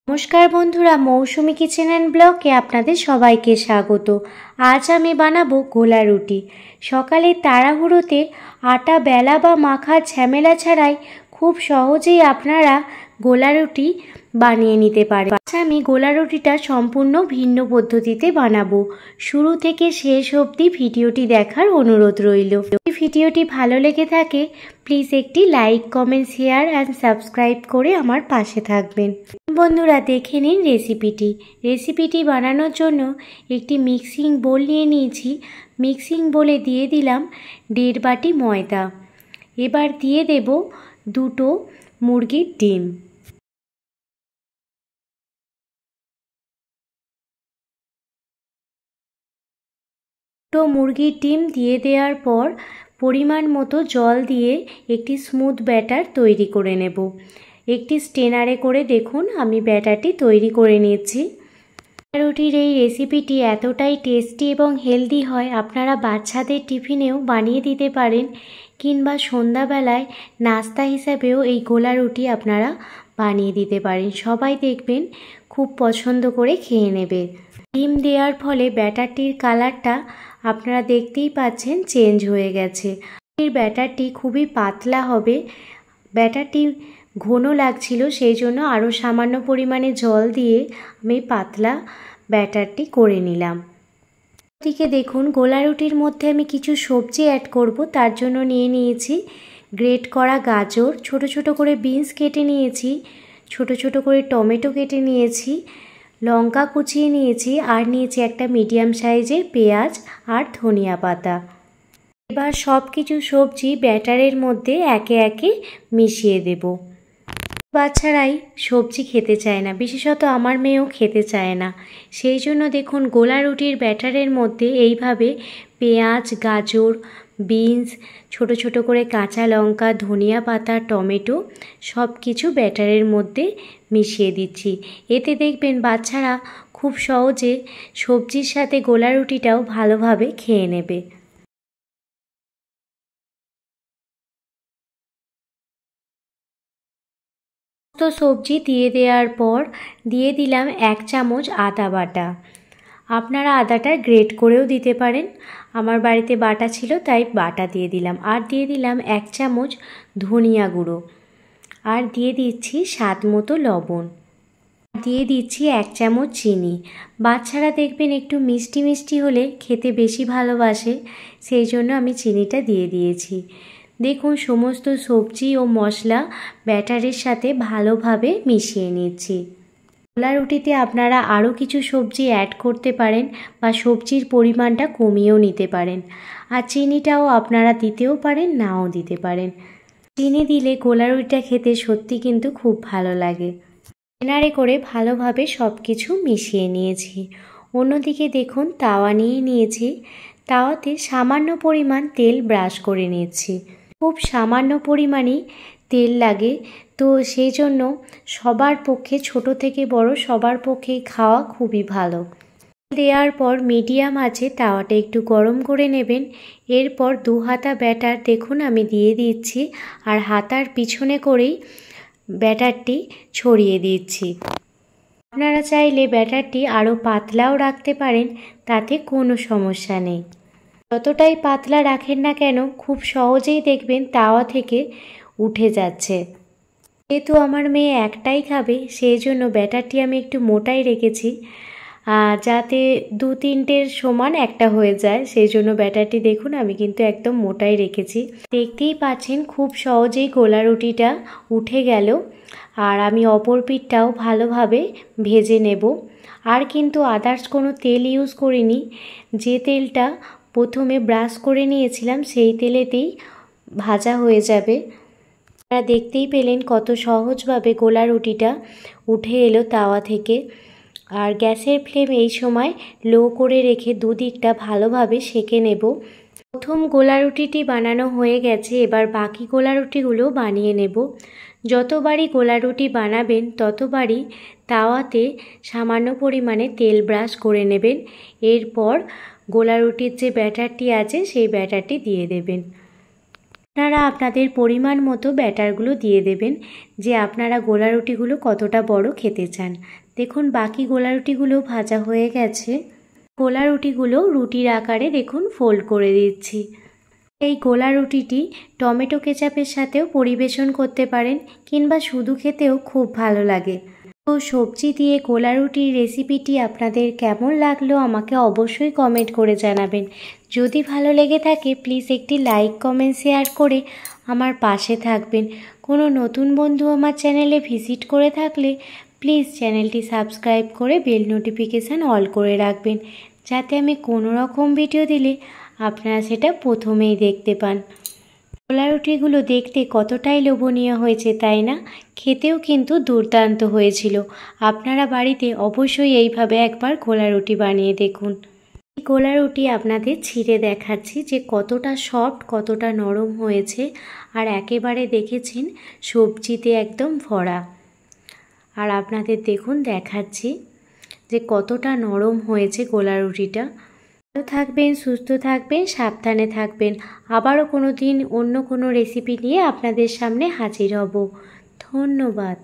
নমস্কার বন্ধুরা, মৌসুমি kitchen and ব্লগে আপনাদের সবাইকে স্বাগত। আজ আমি বানাবো গোলা রুটি। সকালে তাড়াহুড়োতে আটা বেলা বা মাখার ঝামেলা ছাড়াই খুব সহজেই আপনারা গোলা রুটি বানিয়ে নিতে পারেন। আজ আমি গোলা রুটিটা সম্পূর্ণ ভিন্ন পদ্ধতিতে বানাবো। শুরু থেকে শেষ অবধি ভিডিওটি দেখার অনুরোধ রইল। যদি ভিডিওটি ভালো লেগে থাকে প্লিজ একটি like, comment, share and subscribe করে আমার পাশে থাকবেন। বন্ধুরা দেখে নিন রেসিপিটি বানানোর জন্য একটি মিক্সিং বোল নিয়ে নিয়েছি। মিক্সিং বোলে দিয়ে দিলাম 1.5 বাটি ময়দা। এবার দিয়ে দেব 2টো মুরগির ডিম। মুরগির ডিম দিয়ে দেওয়ার পর পরিমাণ মতো জল দিয়ে একটি স্মুথ ব্যাটার তৈরি করে নেব। একটি স্ট্রেনারে করে দেখুন আমি ব্যাটারটি তৈরি করে নিয়েছি। রুটির এই রেসিপিটি এতটাই টেস্টি এবং হেলদি হয়, আপনারা বাচ্চাদের টিফিনেও বানিয়ে দিতে পারেন, কিংবা সন্ধ্যাবেলায় নাস্তা হিসাবেও এই গোলা রুটি আপনারা বানিয়ে দিতে পারেন। সবাই দেখবেন খুব পছন্দ করে খেয়ে নেবে। ডিম দেওয়ার ফলে ব্যাটারটির কালারটা আপনারা দেখতেই পাচ্ছেন চেঞ্জ হয়ে গেছে। এই ব্যাটারটি খুবই পাতলা হবে। ব্যাটারটি ঘন লাগছিল, সেই জন্য আরও সামান্য পরিমাণে জল দিয়ে আমি পাতলা ব্যাটারটি করে নিলাম। এদিকে দেখুন গোলা রুটির মধ্যে আমি কিছু সবজি অ্যাড করব। তার জন্য নিয়ে নিয়েছি গ্রেট করা গাজর, ছোট ছোট করে বিনস কেটে নিয়েছি, ছোট ছোট করে টমেটো কেটে নিয়েছি, লঙ্কা কুচিয়ে নিয়েছি, আর নিয়েছি একটা মিডিয়াম সাইজের পেঁয়াজ আর ধনিয়া পাতা। এবার সব কিছু সবজি ব্যাটারের মধ্যে একে একে মিশিয়ে দেব। বাচ্চারাই সবজি খেতে চায় না, বিশেষত আমার মেয়েও খেতে চায় না। সেই জন্য দেখুন গোলা রুটির ব্যাটারের মধ্যে এইভাবে পেঁয়াজ, গাজর, বিনস, ছোট ছোট করে কাঁচা লঙ্কা, ধনিয়া পাতা, টমেটো সব কিছু ব্যাটারের মধ্যে মিশিয়ে দিচ্ছি। এতে দেখবেন বাচ্চারা খুব সহজে সবজির সাথে গোলা রুটিটাও ভালোভাবে খেয়ে নেবে। তো সবজি দিয়ে দেওয়ার পর দিয়ে দিলাম 1 চামচ আদা বাটা। আপনারা আদাটা গ্রেট করেও দিতে পারেন, আমার বাড়িতে বাটা ছিল তাই বাটা দিয়ে দিলাম। আর দিয়ে দিলাম 1 চামচ ধনিয়া গুঁড়ো, আর দিয়ে দিচ্ছি স্বাদ মতো লবণ, দিয়ে দিচ্ছি 1 চামচ চিনি। বাচ্চারা দেখবেন একটু মিষ্টি মিষ্টি হলে খেতে বেশি ভালোবাসে, সেই জন্য আমি চিনিটা দিয়ে দিয়েছি। দেখুন সমস্ত সবজি ও মশলা ব্যাটারের সাথে ভালোভাবে মিশিয়ে নিচ্ছি। গোলা রুটিতে আপনারা আরও কিছু সবজি অ্যাড করতে পারেন বা সবজির পরিমাণটা কমিয়েও নিতে পারেন, আর চিনিটাও আপনারা দিতেও পারেন, নাও দিতে পারেন। চিনি দিলে গোলা রুটিটা খেতে সত্যি কিন্তু খুব ভালো লাগে। স্ট্রেনারে করে ভালোভাবে সব কিছু মিশিয়ে নিয়েছি। অন্যদিকে দেখুন তাওয়া নিয়ে নিয়েছি। তাওয়াতে সামান্য পরিমাণ তেল ব্রাশ করে নিয়েছি। খুব সামান্য পরিমাণই তেল লাগে, তো সেই জন্য সবার পক্ষে, ছোট থেকে বড় সবার পক্ষেই খাওয়া খুবই ভালো। দেওয়ার পর মিডিয়াম আঁচে তাওয়াটা একটু গরম করে নেবেন। এরপর 2 হাতা ব্যাটার দেখুন আমি দিয়ে দিচ্ছি, আর হাতার পিছনে করেই ব্যাটারটি ছড়িয়ে দিচ্ছি। আপনারা চাইলে ব্যাটারটি আরও পাতলাও রাখতে পারেন, তাতে কোনো সমস্যা নেই। যতটাই পাতলা রাখেন না কেন খুব সহজেই দেখবেন তাওয়া থেকে উঠে যাচ্ছে। যেহেতু আমার মেয়ে একটাই খাবে সেই জন্য ব্যাটারটি আমি একটু মোটাই রেখেছি, যাতে 2-3টের সমান একটা হয়ে যায়। সেই জন্য ব্যাটারটি দেখুন আমি কিন্তু একদম মোটাই রেখেছি। দেখতেই পাচ্ছেন খুব সহজেই গোলা রুটিটা উঠে গেল। আর আমি অপর পিঠটাও ভালোভাবে ভেজে নেব। আর কিন্তু আদার্স কোনো তেল ইউজ করিনি, যে তেলটা প্রথমে ব্রাশ করে নিয়েছিলাম সেই তেলেতেই ভাজা হয়ে যাবে। আপনারা দেখতেই পেলেন কত সহজভাবে গোলা রুটিটা উঠে এলো তাওয়া থেকে। আর গ্যাসের ফ্লেম এই সময় লো করে রেখে দুদিকটা ভালোভাবে সেঁকে নেব। প্রথম গোলা রুটিটি বানানো হয়ে গেছে, এবার বাকি গোলা রুটিগুলো বানিয়ে নেব। যতবারই গোলা রুটি বানাবেন ততবারই তাওয়াতে সামান্য পরিমাণে তেল ব্রাশ করে নেবেন। এরপর গোলা রুটির যে ব্যাটারটি আছে সেই ব্যাটারটি দিয়ে দেবেন। আপনারা আপনাদের পরিমাণ মতো ব্যাটারগুলো দিয়ে দেবেন, যে আপনারা গোলা রুটিগুলো কতটা বড় খেতে চান। দেখুন বাকি গোলা রুটিগুলো ভাজা হয়ে গেছে। গোলা রুটিগুলো রুটির আকারে দেখুন ফোল্ড করে দিচ্ছি। এই গোলা রুটিটি টমেটো কেচাপের সাথেও পরিবেশন করতে পারেন, কিংবা শুধু খেতেও খুব ভালো লাগে। তো সবজি দিয়ে গোলা রুটির রেসিপিটি আপনাদের কেমন লাগলো আমাকে অবশ্যই কমেন্ট করে জানাবেন। যদি ভালো লেগে থাকে প্লিজ একটি লাইক, কমেন্ট, শেয়ার করে আমার পাশে থাকবেন। কোনো নতুন বন্ধু আমার চ্যানেলে ভিজিট করে থাকলে প্লিজ চ্যানেলটি সাবস্ক্রাইব করে বেল নোটিফিকেশান অল করে রাখবেন, যাতে আমি কোনো রকম ভিডিও দিলে আপনারা সেটা প্রথমেই দেখতে পান। গোলা রুটিগুলো দেখতে কতটাই লোভনীয় হয়েছে তাই না? খেতেও কিন্তু দুর্দান্ত হয়েছিল। আপনারা বাড়িতে অবশ্যই এইভাবে একবার গোলা রুটি বানিয়ে দেখুন। এই গোলা রুটি আপনাদের ছিঁড়ে দেখাচ্ছি যে কতটা সফট, কতটা নরম হয়েছে। আর একেবারে দেখেছেন সবজিতে একদম ভরা। আর আপনাদের দেখুন দেখাচ্ছি যে কতটা নরম হয়েছে গোলা রুটিটা। ভালো থাকবেন, সুস্থ থাকবেন, সাবধানে থাকবেন। আবারও কোনো দিন অন্য কোনো রেসিপি নিয়ে আপনাদের সামনে হাজির হব। ধন্যবাদ।